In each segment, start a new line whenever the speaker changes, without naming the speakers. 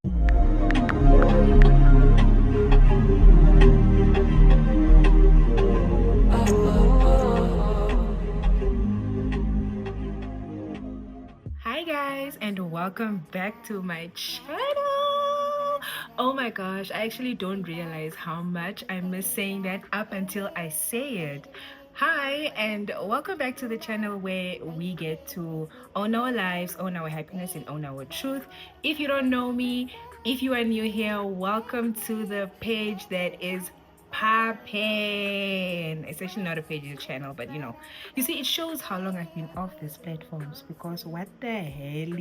Hi guys, and welcome back to my channel. Oh my gosh, I actually don't realize how much I miss saying that up until I say it. Hi, and welcome back to the channel where we get to own our lives, own our happiness, and own our truth. If you don't know me, if you are new here, welcome to the page that is popping. It's actually not a page, it's a channel, but you see, it shows how long I've been off these platforms because what the hell?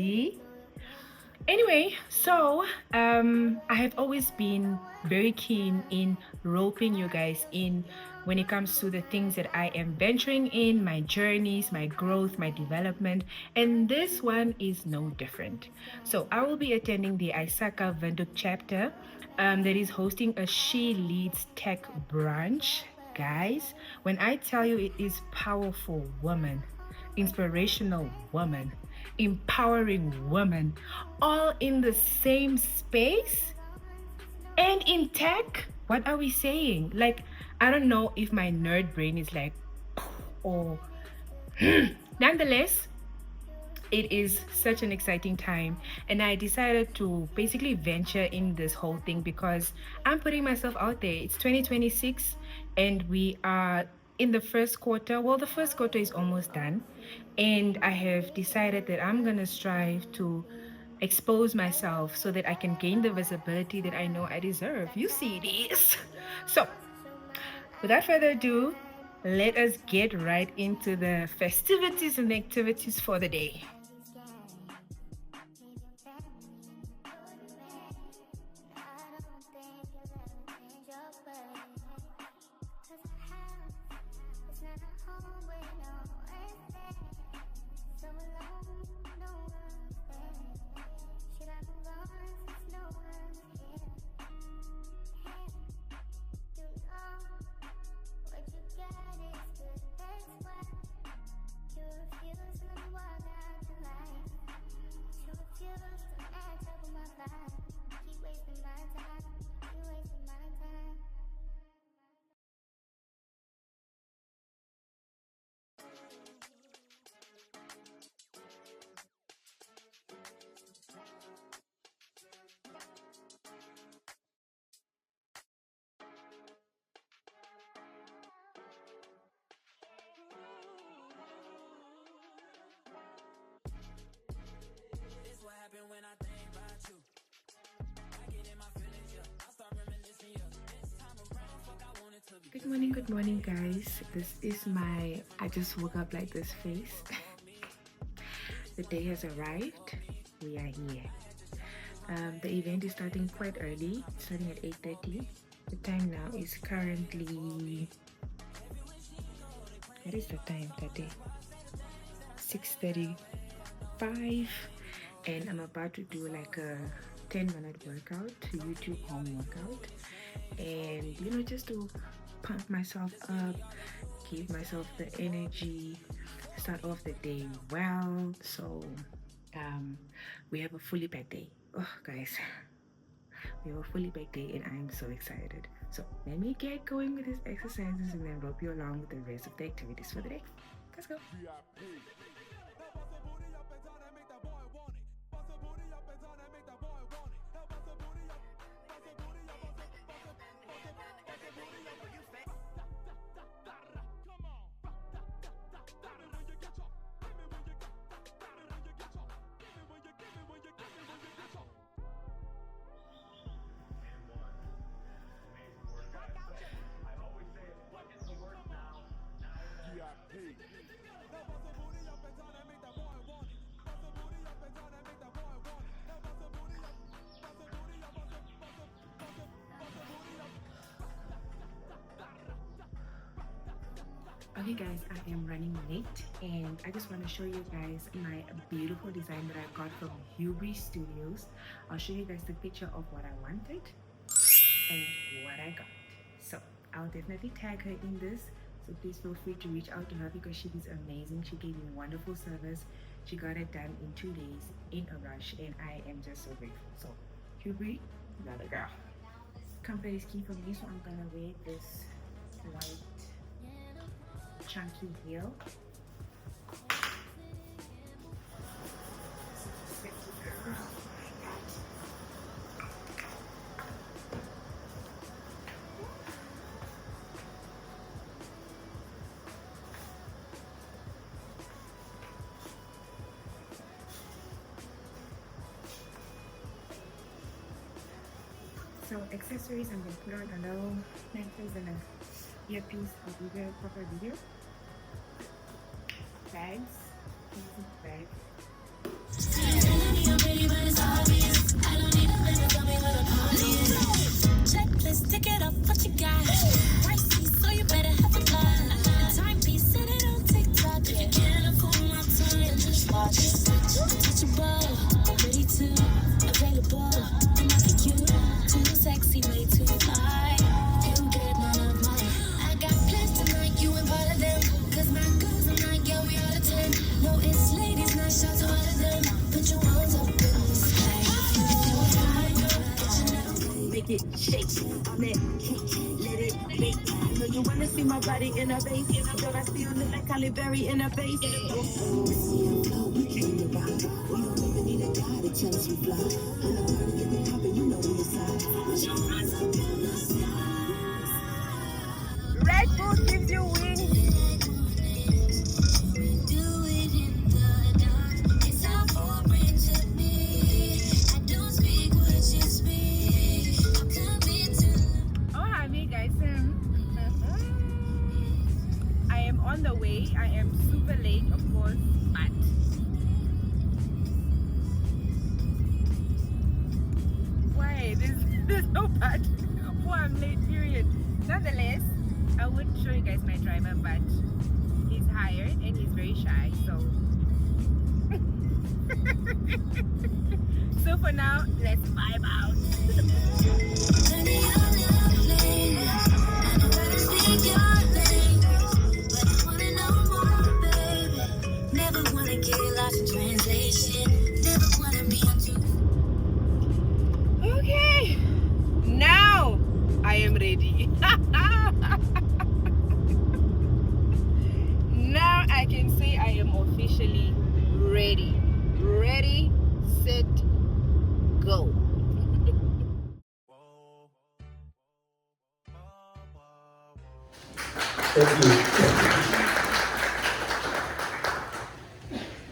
Anyway, so I have always been very keen in roping you guys in when it comes to the things that I am venturing in, my journeys, my growth, my development, and this one is no different. So I will be attending the Isaka Venduk chapter that is hosting a She Leads Tech branch. Guys, when I tell you it is powerful woman, inspirational woman, empowering women, all in the same space and in tech. What are we saying? Like, I don't know if my nerd brain is like, or nonetheless, it is such an exciting time, and I decided to basically venture in this whole thing because I'm putting myself out there. It's 2026 and we are in the first quarter. Well, the first quarter is almost done, and I have decided that I'm going to strive to expose myself so that I can gain the visibility that I know I deserve. You see this. So without further ado, let us get right into the festivities and activities for the day. Good morning, guys. This is I just woke up like this face. The day has arrived. We are here. The event is starting quite early, starting at 8:30. The time now is currently, what is the time that day? 6:35, and I'm about to do like a 10-minute workout, YouTube home workout, and just to pump myself up, give myself the energy, start off the day well. So we have a fully packed day. Oh guys, we have a fully packed day and I'm so excited. So let me get going with these exercises and then rope you along with the rest of the activities for the day. Let's go. Okay guys, I am running late and I just want to show you guys my beautiful design that I got from Hubris Studios. I'll show you guys the picture of what I wanted and what I got. So I'll definitely tag her in this, so please feel free to reach out to her because she is amazing. She gave me wonderful service. She got it done in 2 days in a rush and I am just so grateful. So You agree? Another girl. Comfort is key for me, so I'm gonna wear this white chunky heel. So accessories, I'm gonna put on a little necklace and a earpiece. I'll do the proper video. Bags, easy bag.
Checklist, tick it up, what you got? Pricey, so you better have a lot. Timepiece, set it on TikTok. If you can't afford my time, just watch it. Untouchable, ready to, available. I'm like you, too sexy, way too fly. You get none of mine. I got plans tonight, you ain't part of them. Cause my girls are not, yeah, we are the 10. No, it's ladies' night, shout to all of them. Put your arms up in the sky. Make it shake on that cake, let it bake. I know you wanna see my body in a vase. Girl, I still look like Halle Berry in a vase. See how flow in your body. We don't even need a guy to tell us we fly. When the party get me poppin', you know we inside. Put your hands up in the sky.
Red Bull gives you wings.
Do it in the dark. It's all foreign to me. I don't speak what you speak. Commit to.
Oh, hi, me guys. I am on the way. I am super late, of course, but why? There's no but. Oh, I'm late. Period. Nonetheless, I would show you guys my driver, but he's hired and he's very shy. So, so for now, let's vibe out. Okay, now I am ready. Now I can say I am officially ready. Ready, set, go.
Thank you.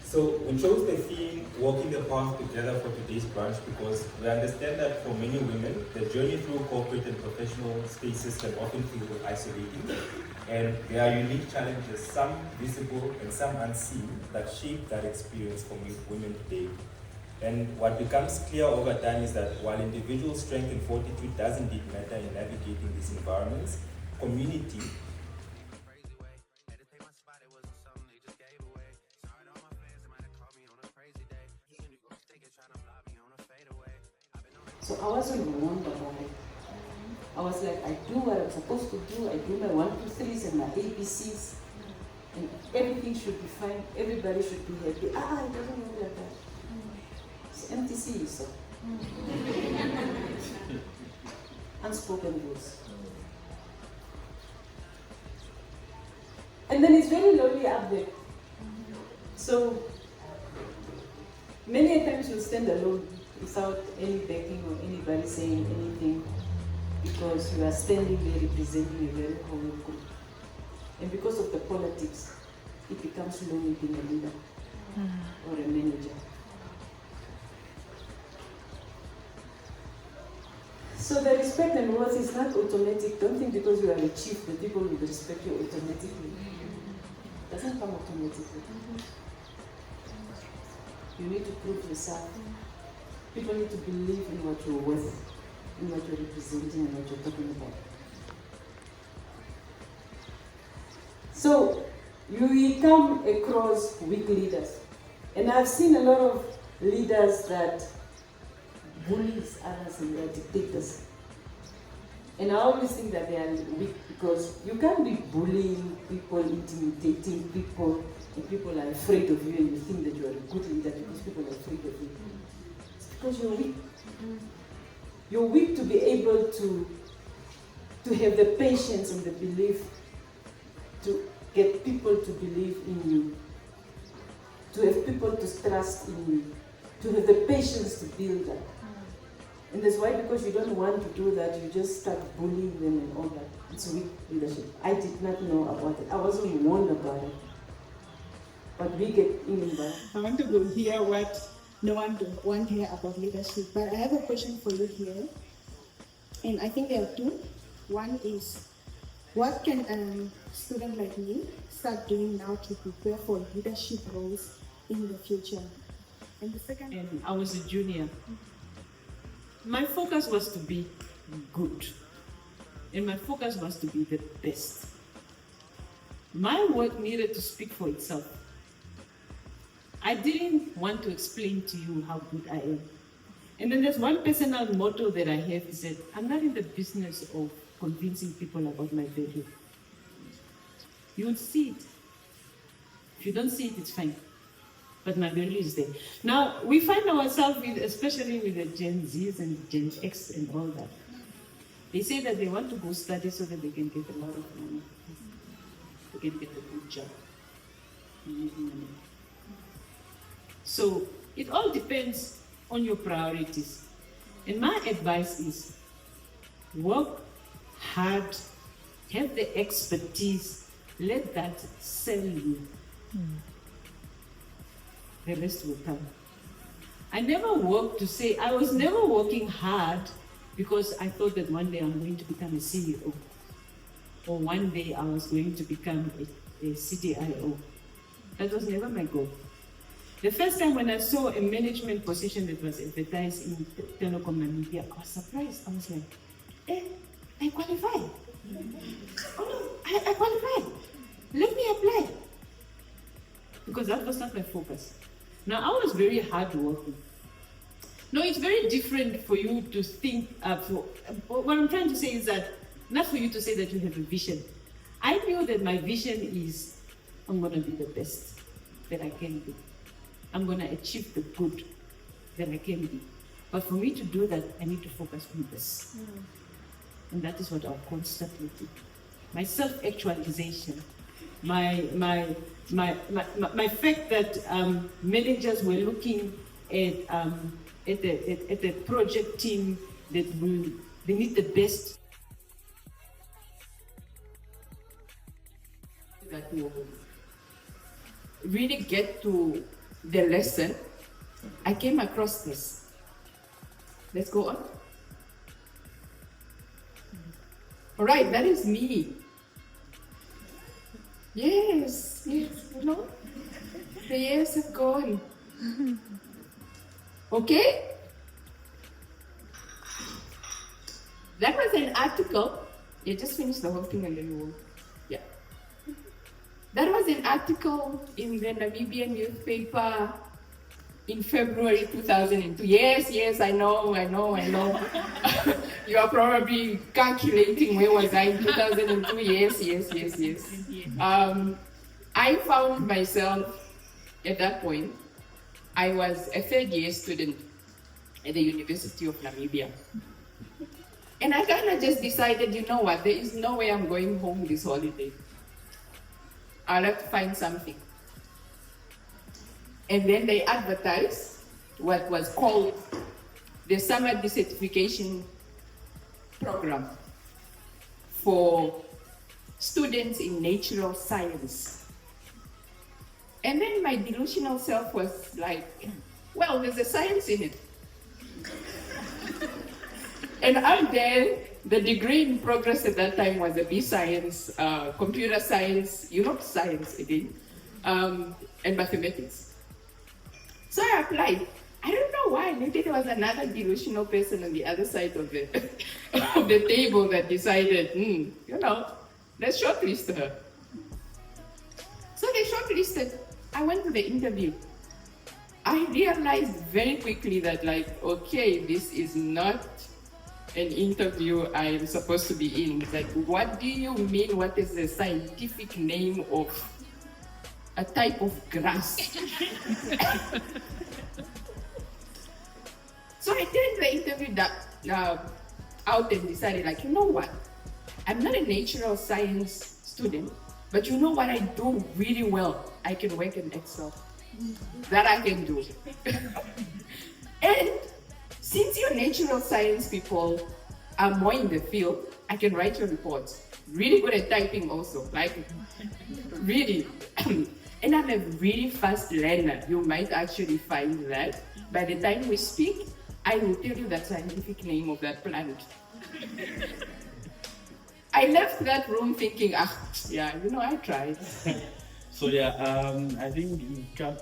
So we chose the theme Walking the Path Together for today's brunch because we understand that for many women, the journey through corporate and professional spaces can often feel isolating, and there are unique challenges, some visible and some unseen, that shape that experience for women today. And what becomes clear over time is that while individual strength and fortitude does indeed matter in navigating these environments, community
So I wasn't warned about it. I was like, I do what I'm supposed to do. I do my 1, 2, 3s and my ABCs. And everything should be fine. Everybody should be happy. It doesn't work like that. It's MTC, so. Unspoken rules. And then it's very lonely up there. So many times you stand alone without any backing or anybody saying anything, because you are standing there representing a very whole group. And because of the politics, it becomes lonely being a leader or a manager. So the respect and worth is not automatic. Don't think because you are a chief that people will respect you automatically. It doesn't come automatically. You need to prove yourself. People need to believe in what you're worth, in what you're representing and what you're talking about. So you come across weak leaders. And I've seen a lot of leaders that bullies others and they're dictators. And I always think that they are weak because you can't be bullying people, intimidating people, and people are afraid of you and you think that you are a good leader because people are afraid of you. It's because you're weak. You're weak to be able to have the patience and the belief to get people to believe in you, to have people to trust in you, to have the patience to build that. And that's why, because you don't want to do that, you just start bullying them and all that. It's weak leadership. I did not know about it. I wasn't warned about it. But we get in that.
I want to go hear what no one want to hear about leadership. But I have a question for you here. And I think there are two. One is, what can a student like me start doing now to prepare for leadership roles in the future? And the second,
And I was a junior. My focus was to be good. And my focus was to be the best. My work needed to speak for itself. I didn't want to explain to you how good I am. And then there's one personal motto that I have is that I'm not in the business of convincing people about my value. You will see it. If you don't see it, it's fine. But my value is there. Now, we find ourselves, especially with the Gen Zs and Gen X and all that. They say that they want to go study so that they can get a lot of money. They can get a good job. So, it all depends on your priorities. And my advice is, work hard, have the expertise, let that sell you. The rest will come. I was never working hard because I thought that one day I'm going to become a CEO, or one day I was going to become a CDIO. That was never my goal. The first time when I saw a management position that was advertised in Telecom Namibia, I was surprised. I was like, I qualify. Oh no, I qualify. Let me apply. Because that was not my focus. Now, I was very hardworking. No, it's very different for you to think, what I'm trying to say is that, not for you to say that you have a vision. I knew that my vision is, I'm going to be the best that I can be. I'm going to achieve the good that I can be. But for me to do that, I need to focus on this. And that is what I'll constantly do. My self-actualization, my fact that managers were looking at the project team that they need the best. That will really get to the lesson. I came across this. Let's go on. All right, that is me. Yes, you know, the years have gone. Okay? That was an article. You just finished the whole thing and then you will, yeah. That was an article in the Namibian newspaper in February 2002. Yes, I know. You are probably calculating where was I in 2002. Yes. I found myself at that point, I was a third-year student at the University of Namibia. And I kind of just decided, you know what, there is no way I'm going home this holiday. I'll have to find something. And then they advertised what was called the Summer Decertification Program for students in natural science. And then my delusional self was like, well, there's a science in it. And up there, the degree in progress at that time was a B Science, computer science, science again, and mathematics. So I applied. I don't know why, maybe there was another delusional person on the other side of the, of the table that decided, let's shortlist her. So they shortlisted. I went to the interview. I realized very quickly that okay, this is not an interview I am supposed to be in. Like, what do you mean? What is the scientific name of a type of grass? So I turned the interview out and decided, like, you know what? I'm not a natural science student, but you know what I do really well? I can work in Excel. That I can do. And since you're natural science people are more in the field, I can write your reports. Really good at typing also, like really. And I'm a really fast learner. You might actually find that by the time we speak, I will tell you the scientific name of that plant. I left that room thinking, yeah, I tried.
So yeah, I think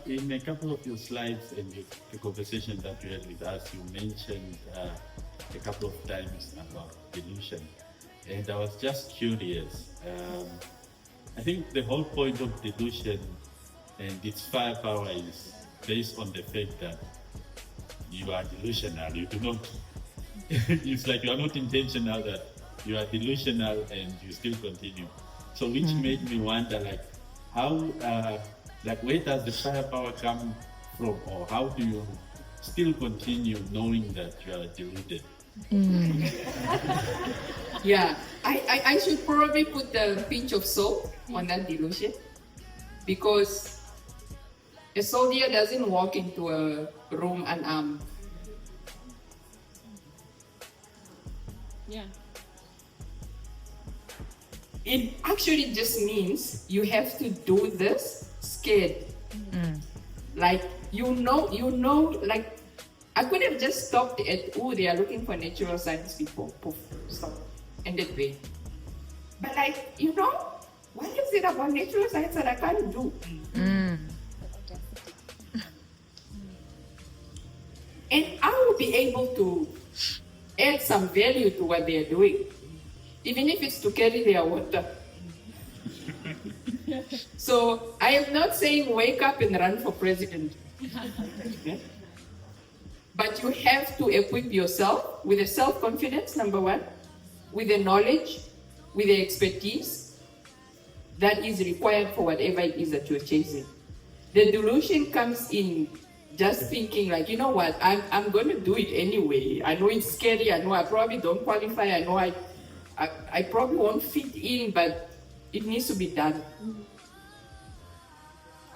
in a couple of your slides and the conversation that you had with us, you mentioned a couple of times about delusion. And I was just curious. I think the whole point of delusion and its firepower is based on the fact that you are delusional. You do not, it's like you are not intentional, that you are delusional and you still continue. So which made me wonder, like, how, where does the firepower come from, or how do you still continue knowing that you are deluded?
Yeah, I should probably put a pinch of salt on that delusion, because a soldier doesn't walk into a room unarmed.
Yeah.
It actually just means you have to do this scared. Like, like, I could have just stopped at, they are looking for natural science people. Poof, stop. Ended way. But like, what is it about natural science that I can't do? And I will be able to add some value to what they are doing, even if it's to carry their water. So I am not saying wake up and run for president. But you have to equip yourself with the self-confidence, number one, with the knowledge, with the expertise that is required for whatever it is that you're chasing. The delusion comes in just thinking, like, you know what, I'm going to do it anyway. I know it's scary. I know I probably don't qualify. I know I probably won't fit in, but it needs to be done.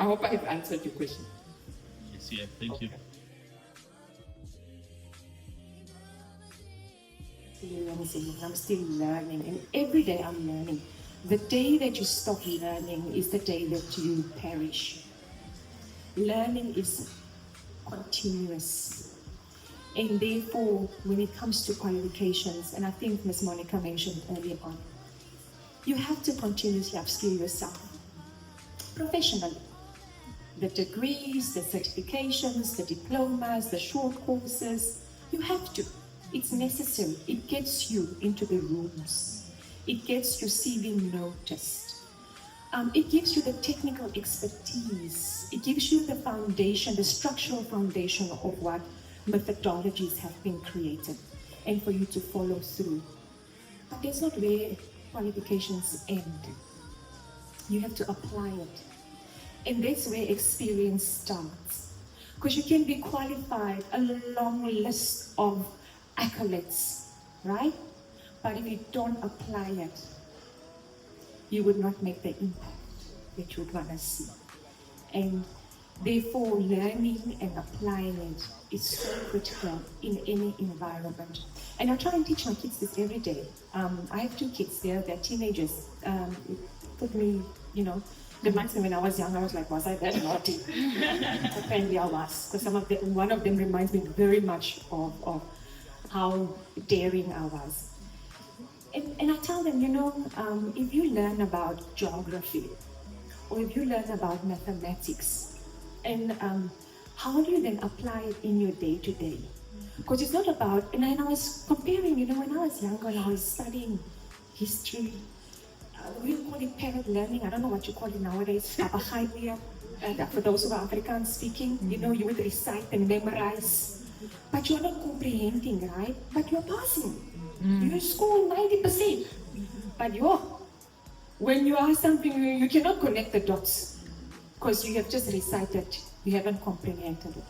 I hope I've answered your question.
Yes, yeah, thank you.
I'm still learning, and every day I'm learning. The day that you stop learning is the day that you perish. Learning is continuous. And therefore, when it comes to qualifications, and I think Ms. Monica mentioned earlier on, you have to continuously upskill yourself professionally. The degrees, the certifications, the diplomas, the short courses, you have to. It's necessary. It gets you into the rooms. It gets your CV noticed. It gives you the technical expertise. It gives you the foundation, the structural foundation of what methodologies have been created, and for you to follow through. But that's not where qualifications end. You have to apply it. And that's where experience starts. Because you can be qualified, a long list of accolades, right? But if you don't apply it, you would not make the impact that you would want to see. And therefore, learning and applying it is so critical in any environment. And I try and teach my kids this every day. I have 2 kids there, they're teenagers. It took me, the months when I was young, I was like, was I that naughty? Apparently I was, because one of them reminds me very much of how daring I was. And I tell them, if you learn about geography, or if you learn about mathematics, and how do you then apply it in your day-to-day? Because it's not about, and I was comparing, when I was younger and I was studying history, we call it parent learning. I don't know what you call it nowadays. For those who are Afrikaans speaking, you would recite and memorize. But you're not comprehending, right? But you're passing. You score 90%. But when you ask something, you cannot connect the dots because you have just recited, you haven't comprehended it.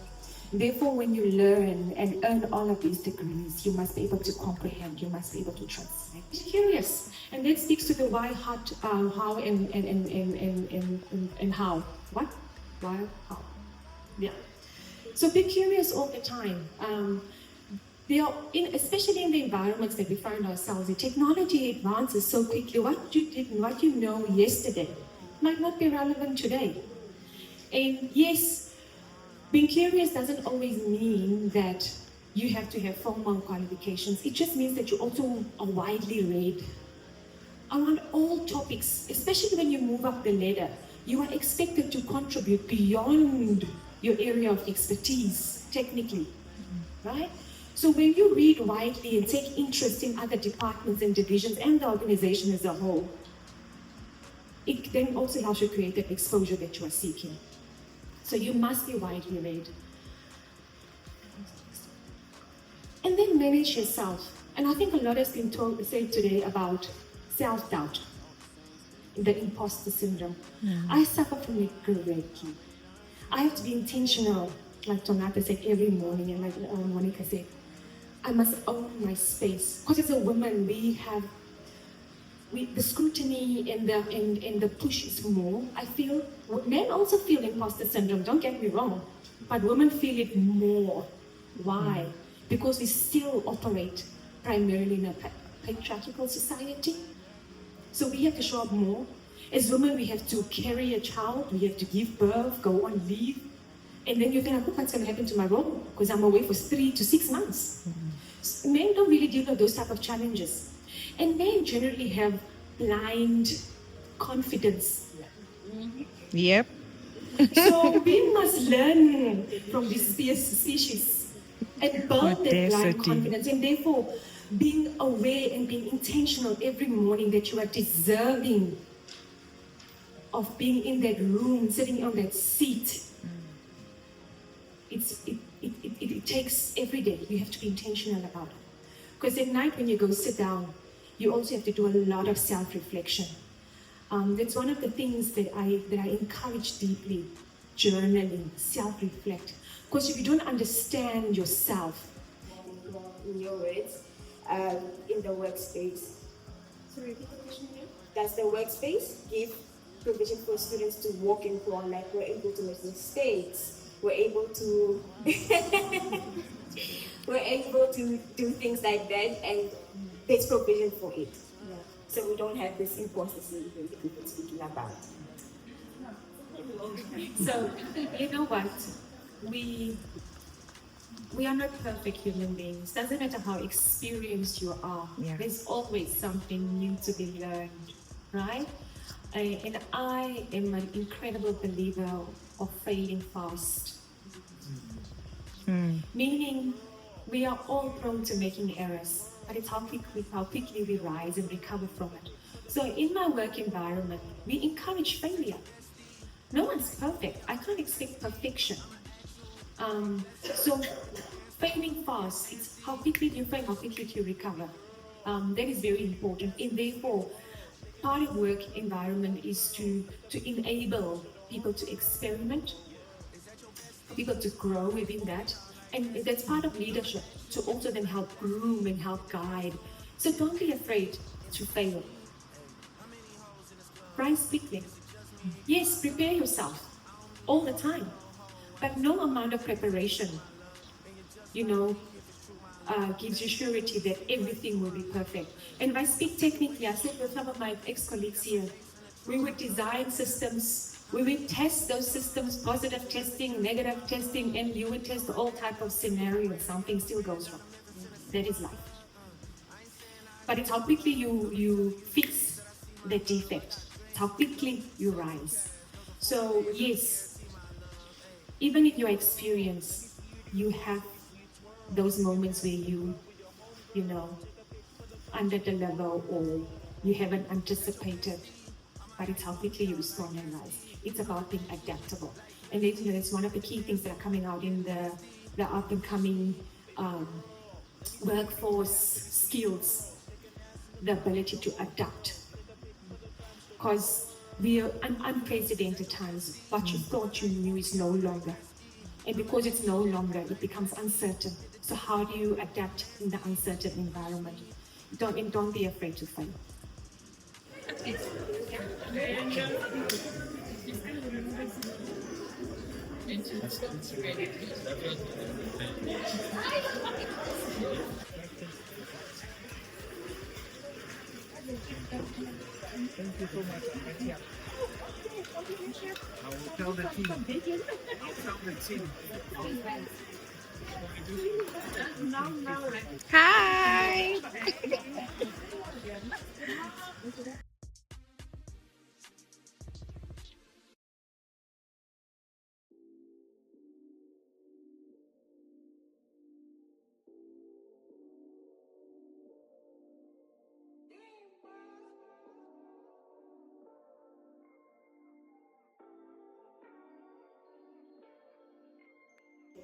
Therefore, when you learn and earn all of these degrees, you must be able to comprehend, you must be able to translate. Be curious. And that speaks to the why, how, and how. What? Why, how. Yeah. So be curious all the time. Especially in the environments that we find ourselves in, technology advances so quickly. What you know yesterday might not be relevant today. And yes, being curious doesn't always mean that you have to have formal qualifications. It just means that you also are widely read around all topics, especially when you move up the ladder. You are expected to contribute beyond your area of expertise, technically, right? So when you read widely and take interest in other departments and divisions and the organization as a whole, it then also helps you create that exposure that you are seeking. So you must be widely read. And then manage yourself. And I think a lot has been said today about self-doubt, the imposter syndrome. I suffer from it greatly. I have to be intentional, like Donata said, every morning, and like Monica said, I must own my space. Because as a woman, the scrutiny and the push is more. I feel men also feel imposter syndrome. Don't get me wrong, but women feel it more. Why? Because we still operate primarily in a patriarchal society. So we have to show up more. As women, we have to carry a child. We have to give birth, go on leave, and then you think, what's going to happen to my role? Because I'm away for 3 to 6 months. Men don't really deal with those type of challenges. And men generally have blind confidence.
Yep.
So we must learn from this species and build that blind confidence. And therefore, being aware and being intentional every morning that you are deserving of being in that room, sitting on that seat. It takes every day. You have to be intentional about it. Because at night when you go sit down, you also have to do a lot of self-reflection. That's one of the things that I encourage deeply, journaling, self-reflect. Because if you don't understand yourself,
in your words, in the workspace.
So repeat the question again.
Does the workspace give provision for students to walk and crawl, like we're able to make mistakes? We're able to do things like that, and there's provision for it. Yeah. So we don't have this imposter syndrome that we've been speaking about.
So, you know what? We are not perfect human beings. Doesn't matter how experienced you are.
Yeah.
There's always something new to be learned, right? And I am an incredible believer of failing fast. Meaning, we are all prone to making errors, but it's how quickly we rise and recover from it. So in my work environment, we encourage failure. No one's perfect. I can't expect perfection. So failing fast, it's how quickly you fail, how quickly you recover. That is very important. And therefore, part of work environment is to enable people to experiment, people to grow within that. And that's part of leadership, to also then help groom and help guide. So don't be afraid to fail. Rise quickly. Yes, prepare yourself all the time. But no amount of preparation, gives you surety that everything will be perfect. And if I speak technically, I said with some of my ex-colleagues here, we would design systems, we would test those systems, positive testing, negative testing, and you would test all type of scenarios. Something still goes wrong. That is life. But it's how quickly you fix the defect. It's how quickly you rise. So yes, even if you're experienced, you have those moments where you under the level or you haven't anticipated, but it's how quickly you respond and rise. It's about being adaptable. And that's one of the key things that are coming out in the up and coming workforce skills, the ability to adapt. Because we are in unprecedented times. What you thought you knew is no longer. And because it's no longer, it becomes uncertain. So how do you adapt in the uncertain environment? Don't be afraid to fail.
Thank you so much. Yeah. I will tell the team. I'll tell the team. Hi.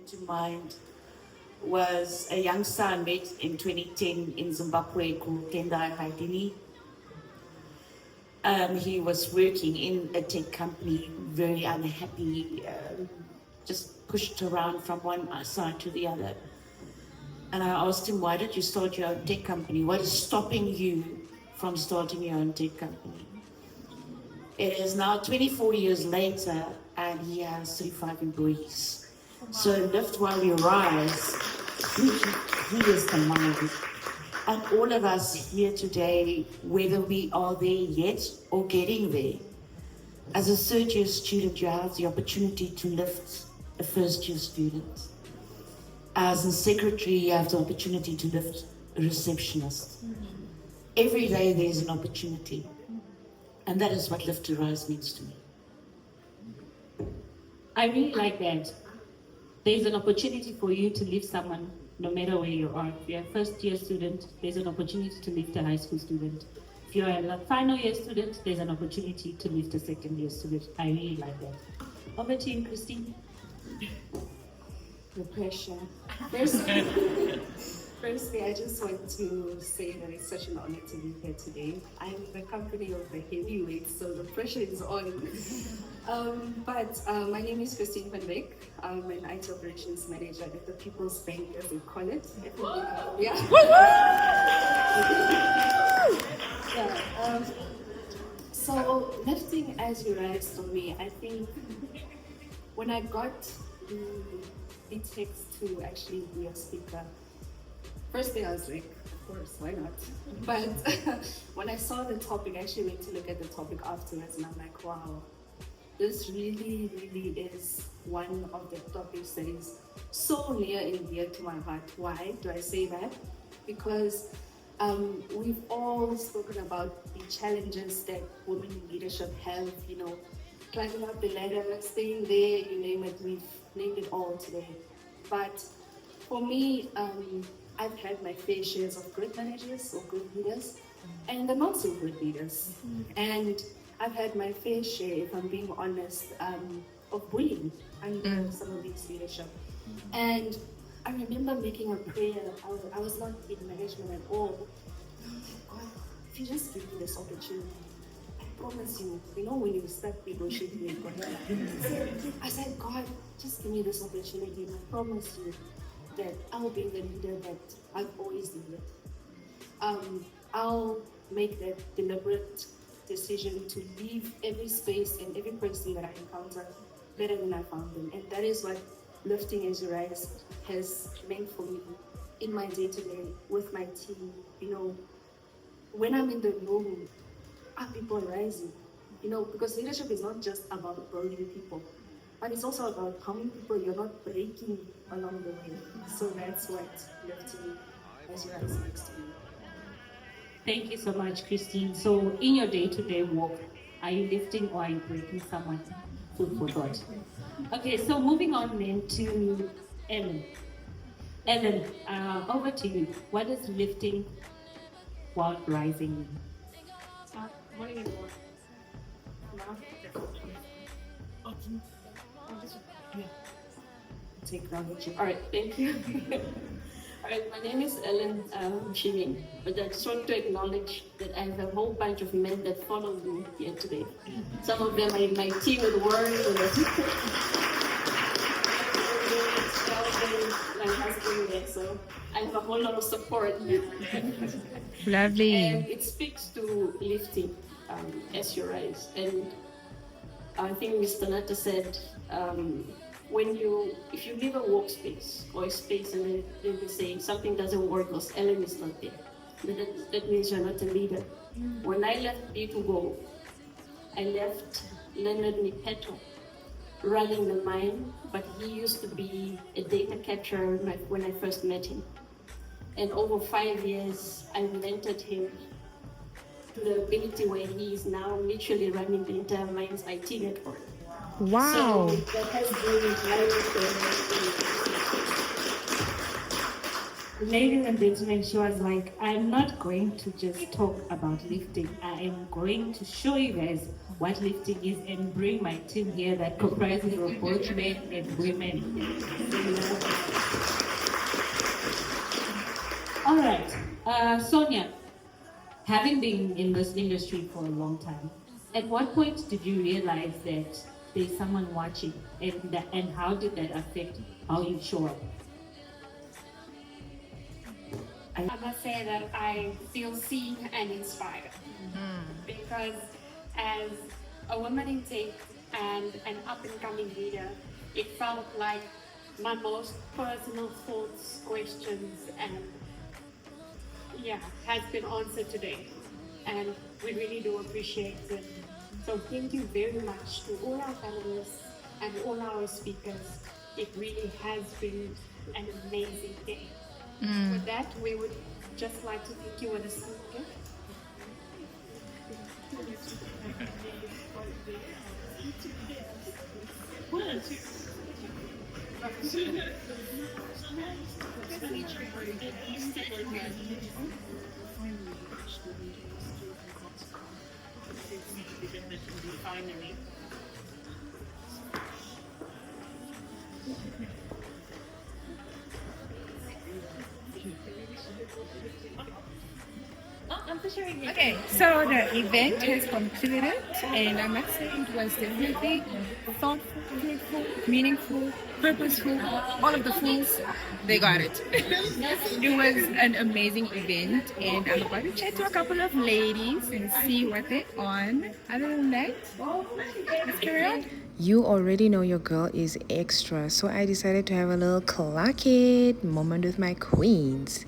To mind was a young son I met in 2010 in Zimbabwe called Tendai Haidini. He was working in a tech company, very unhappy, just pushed around from one side to the other. And I asked him, why did you start your own tech company? What is stopping you from starting your own tech company? It is now 24 years later, and he has 35 employees. So lift while you rise, he is the mind. And all of us here today, whether we are there yet or getting there, as a third year student, you have the opportunity to lift a first year student. As a secretary, you have the opportunity to lift a receptionist. Every day there's an opportunity. And that is what Lift to Rise means to me.
I really like that. There's an opportunity for you to lift someone no matter where you are. If you're a first year student, there's an opportunity to lift a high school student. If you're a final year student, there's an opportunity to lift a second year student. I really like that. Over to you, Christine.
The pressure. Firstly, I just want to say that it's such an honor to be here today. I'm in the company of the heavyweights, so the pressure is on. My name is Christine van Wyk. I'm an IT operations manager at the People's Bank, as they call it. Yeah. So lifting as you rise for me, I think when I got the text to actually be a speaker, firstly I was like, of course, why not? But when I saw the topic, I actually went to look at the topic afterwards, and I'm like, wow, this really, really is one of the topics that is so near and dear to my heart. Why do I say that? Because we've all spoken about the challenges that women in leadership have, climbing up the ladder, staying there, you name it, we've named it all today. But for me, I've had my fair shares of good managers or good leaders and the not so good leaders. And I've had my fair share, if I'm being honest, of bullying under some of these leadership. And I remember making a prayer. I was not in management at all. God, if you just give me this opportunity, I promise you, when you start negotiating with God, I said, God, just give me this opportunity, and I promise you that I will be the leader that I've always needed. I'll make that deliberate decision to leave every space and every person that I encounter better than I found them. And that is what Lifting as You Rise has meant for me in my day-to-day with my team. When I'm in the room, are people rising? Because leadership is not just about building people, but it's also about how many people you're not breaking along the way. So that's what Lifting as You Rise means to me.
Thank you so much, Christine. So in your day-to-day walk, are you lifting or are you breaking someone? Food for thought. Okay, so moving on then to Ellen. Ellen, over to you. What does lifting while rising mean?
Morning, everyone.
Take that with you.
All right, thank you. All right, my name is Ellen Shirin, but I just want to acknowledge that I have a whole bunch of men that follow me here today. Some of them are in my team at work. my husband there, so I have a whole lot of support.
Lovely.
And it speaks to lifting as you rise. And I think Mr. Nata said, if you leave a workspace or a space and then they say something doesn't work because Ellen is not there, that means you're not a leader. When I left B2Go, I left Leonard Nipeto running the mine, but he used to be a data capturer when I first met him. And over 5 years, I mentored him to the ability where he is now literally running the entire mine's IT network.
Wow.
So that has been
Ladies and gentlemen, she was like, I'm not going to just talk about lifting. I am going to show you guys what lifting is and bring my team here that comprises of both men and women. All right, Sonia, having been in this industry for a long time, at what point did you realize that there's someone watching, and how did that affect how you show up?
I must say that I feel seen and inspired because as a woman in tech and an up-and-coming leader, it felt like my most personal thoughts, questions, and has been answered today. And we really do appreciate it. So thank you very much to all our panelists and all our speakers. It really has been an amazing day. With that, we would just like to thank you with a small gift.
Okay, so the event has concluded, and I must say it was definitely thoughtful, fruitful, meaningful, purposeful. All of the fools, they got it. It was an amazing event, and I'm about to chat to a couple of ladies and see what they're on. Other than that, let's carry on.
You already know your girl is extra, so I decided to have a little clock it moment with my queens.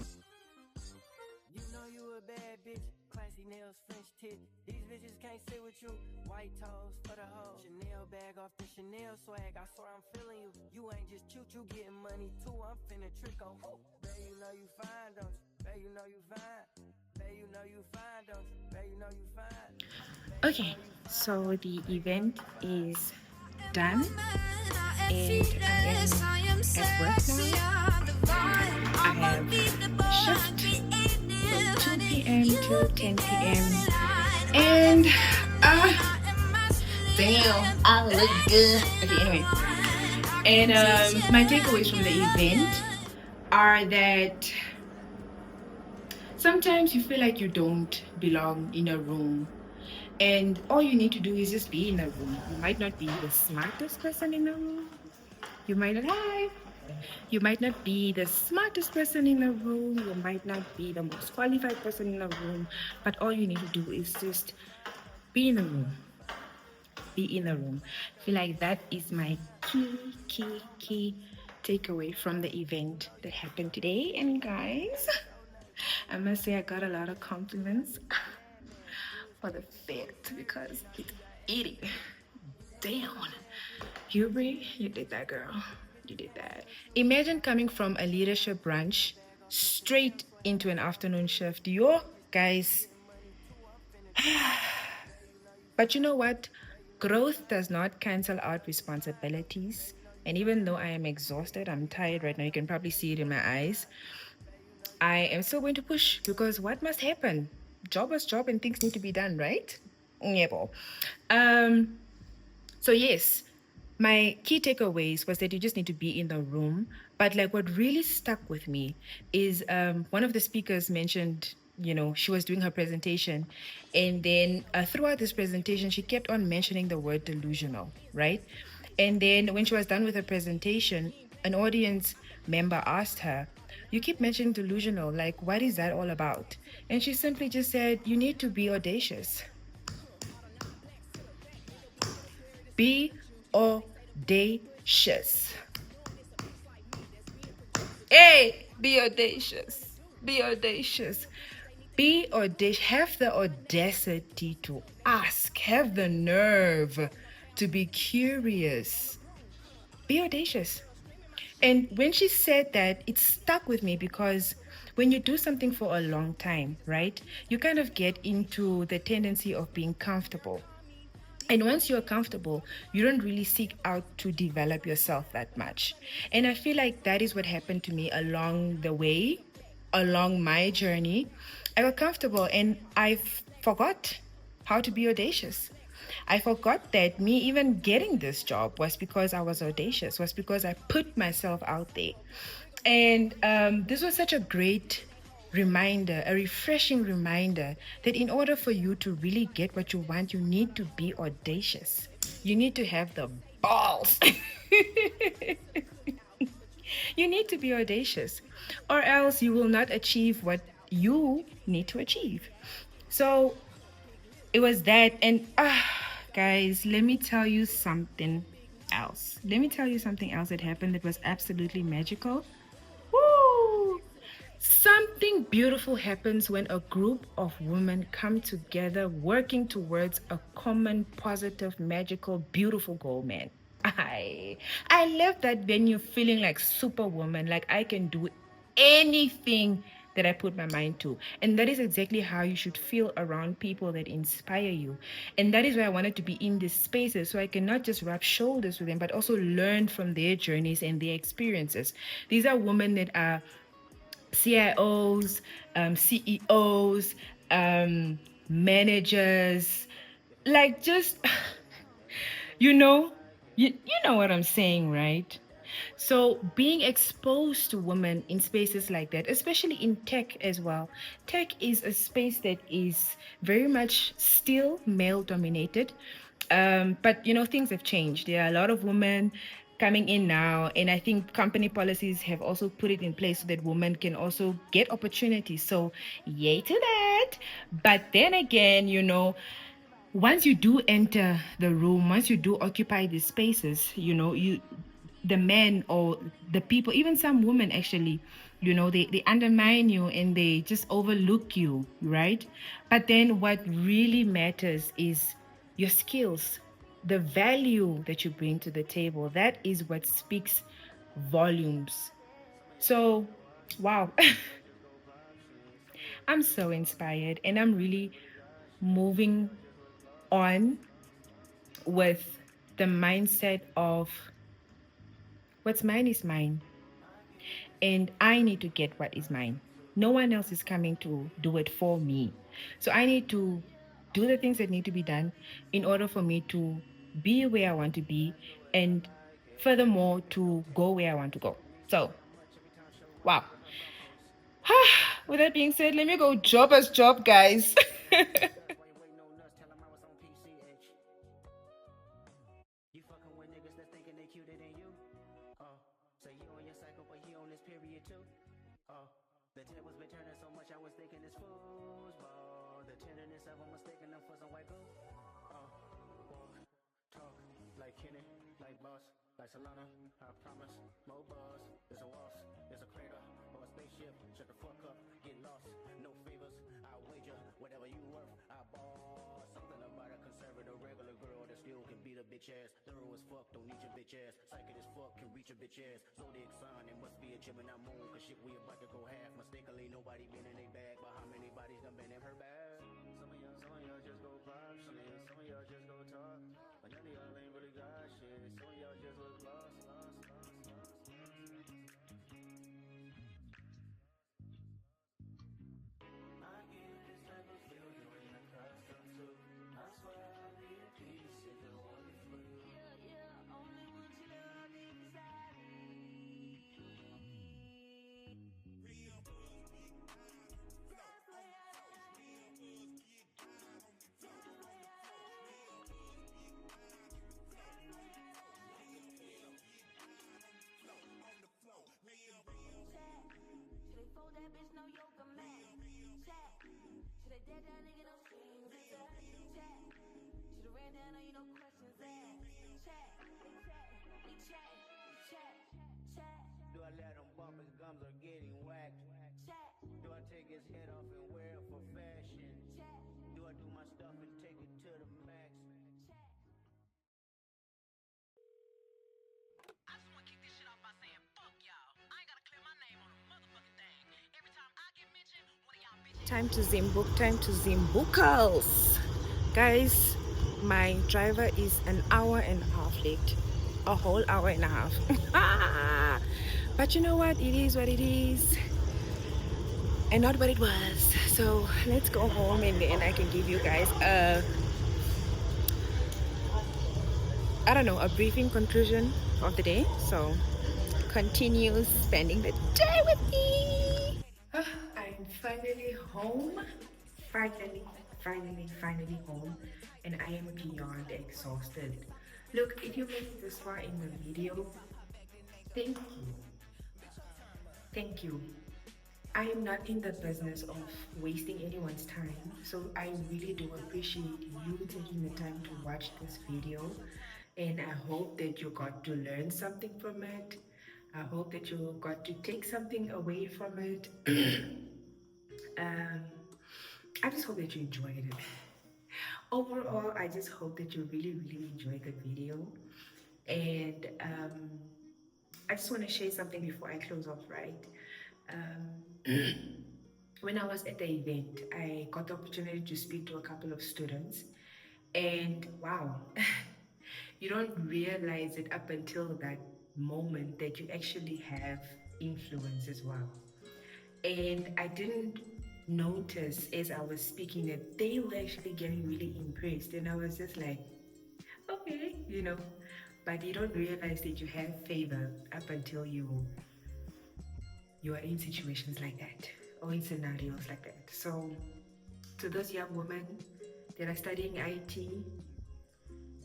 You know you a bad bitch, classy nails, French tip. These bitches can't sit with you. White toes for the hoe. Chanel bag off the Chanel swag. I swear I'm feeling you. You ain't just choo-choo getting money too. I'm finna trick on who? Bet you know you fine, don't you? Bet you know you fine. Bet you know you fine, don't you? Bet you know you fine.
Okay, so the event is done, and I am at work now. I have shift from 2 p.m. to 10 p.m. and damn, I look good. Okay, anyway, and my takeaways from the event are that sometimes you feel like you don't belong in a room, and all you need to do is just be in a room. You might not be the smartest person in the room. You might not lie. You might not be the smartest person in the room. You might not be the most qualified person in the room. But all you need to do is just be in the room. Be in the room. I feel like that is my key takeaway from the event that happened today. And guys, I must say I got a lot of compliments for the fit because it's eating down. Hubri, you did that, girl. You did that. Imagine coming from a leadership brunch straight into an afternoon shift. Yo, guys. But you know what? Growth does not cancel out responsibilities. And even though I am exhausted, I'm tired right now, you can probably see it in my eyes, I am still going to push because what must happen? Job is job and things need to be done, right? Yeah. So yes, my key takeaways was that you just need to be in the room. But like what really stuck with me is one of the speakers mentioned, you know, she was doing her presentation, and then throughout this presentation, she kept on mentioning the word delusional, right? And then when she was done with her presentation, an audience member asked her, "You keep mentioning delusional, like, what is that all about?" And she simply just said, "You need to be audacious. Be audacious. Hey, be audacious. Be audacious. Be audacious. Have the audacity to ask. Have the nerve to be curious. Be audacious." And when she said that, it stuck with me because when you do something for a long time, right, you kind of get into the tendency of being comfortable. And once you're comfortable, you don't really seek out to develop yourself that much. And I feel like that is what happened to me along the way, along my journey. I got comfortable and I forgot how to be audacious. I forgot that me even getting this job was because I was audacious, was because I put myself out there. And this was such a great reminder, a refreshing reminder that in order for you to really get what you want, you need to be audacious. You need to have the balls. You need to be audacious, or else you will not achieve what you need to achieve. So it was that. And guys, let me tell you something else. Let me tell you something else that happened that was absolutely magical. Woo! Something beautiful happens when a group of women come together working towards a common, positive, magical, beautiful goal, man. I I left that venue feeling like superwoman, like I can do anything that I put my mind to. And that is exactly how you should feel around people that inspire you. And that is why I wanted to be in these spaces so I can not just rub shoulders with them, but also learn from their journeys and their experiences. These are women that are CIOs, CEOs, managers, like just, you know, you know what I'm saying, right? So being exposed to women in spaces like that, especially in tech as well, tech is a space that is very much still male dominated. But things have changed. There are a lot of women coming in now, and I think company policies have also put it in place so that women can also get opportunities. So yay to that. But then again, once you do enter the room, once you do occupy these spaces, the men or the people, even some women actually, they undermine you and they just overlook you, right? But then what really matters is your skills, the value that you bring to the table. That is what speaks volumes. So, wow. I'm so inspired and I'm really moving on with the mindset of what's mine is mine, and I need to get what is mine. No one else is coming to do it for me. So I need to do the things that need to be done in order for me to be where I want to be, and furthermore, to go where I want to go. So, wow. With that being said, let me go job as job, guys.
You fucking with niggas that thinking they cuter than you. So you on your cycle, but he on this period too. The tables been turning so much, I was thinking it's foosball. The tenderness of them mistaking them for some white glue. Walk, talk, like Kenny, like boss, like Solana. I promise, more buzz. It's a waltz, it's a crater, or a spaceship. Shut the fuck up, get lost. No favors, I wager whatever you worth. I ball. Something about a conservative regular girl that still can beat a bitch ass. Thorough as fuck, don't need your bitch ass. Psychic as fuck, can reach a bitch ass. Zodiac sign, it must be a Gemini moon. Cause shit, we about to go half. Mistakenly, nobody been in their bag. But how many bodies done been in her bag? Some of y'all just go pop shit. Some of y'all just go talk. But none of y'all ain't really got shit. Some of y'all just look lost. I get this type of feel you ain't accustomed to. I swear I'll be at peace if you want me free. Yeah, only want you love inside me. Do I let him bump his gums or getting whacked? Do I take his head off and wear it for fashion? Do I do my stuff and take it to the max? I just wanna kick this shit off by saying fuck y'all. I ain't gotta clear my name on a motherfucking thing. Every time I get mentioned, one of y'all bitches.
Time to Zimbook, time to Zimbukals. Guys, my driver is an hour and a half late. A whole hour and a half. But you know what? It is what it is. And not what it was. So let's go home and then I can give you guys I don't know, a briefing conclusion of the day. So continue spending the day with me.
I'm finally home. Finally home. And I am beyond exhausted. Look, if you made it this far in the video, thank you. Thank you. I am not in the business of wasting anyone's time, so I really do appreciate you taking the time to watch this video, and I hope that you got to learn something from it. I hope that you got to take something away from it. I just hope that you enjoyed it. Overall, I just hope that you really enjoyed the video, and I just want to share something before I close off, right? When I was at the event, I got the opportunity to speak to a couple of students, and wow, you don't realize it up until that moment that you actually have influence as well. And I didn't notice as I was speaking that they were actually getting really impressed, and I was just like, okay, but you don't realize that you have favor up until you are in situations like that or in scenarios like that. So to those young women that are studying IT,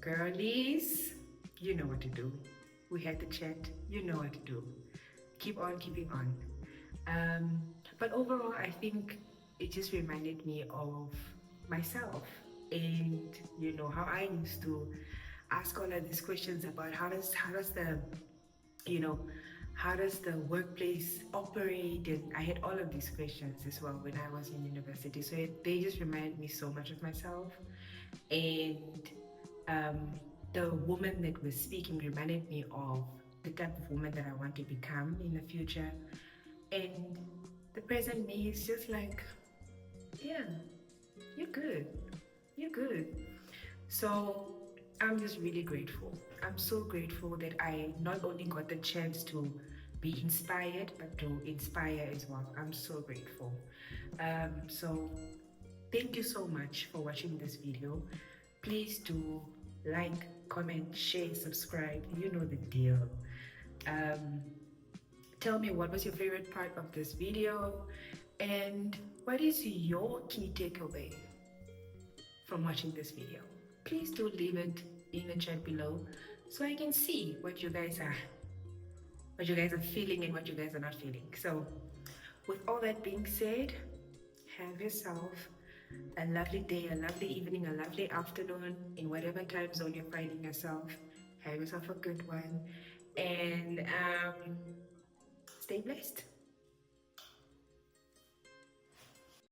girlies, you know what to do. We had the chat, you know what to do. Keep on keeping on. But overall, I think it just reminded me of myself and how I used to ask all of these questions about how does the how does the workplace operate, and I had all of these questions as well when I was in university, so they just reminded me so much of myself. And the woman that was speaking reminded me of the type of woman that I want to become in the future. And the present me is just like, yeah, you're good. So I'm just really grateful. I'm so grateful that I not only got the chance to be inspired, but to inspire as well. I'm so grateful. So thank you so much for watching this video. Please do like, comment, share, subscribe. You know the deal. Tell me, what was your favorite part of this video, and what is your key takeaway from watching this video? Please do leave it in the chat below so I can see what you guys are feeling and what you guys are not feeling. So with all that being said, have yourself a lovely day, a lovely evening, a lovely afternoon, in whatever time zone you're finding yourself. Have yourself a good one, and stay blessed.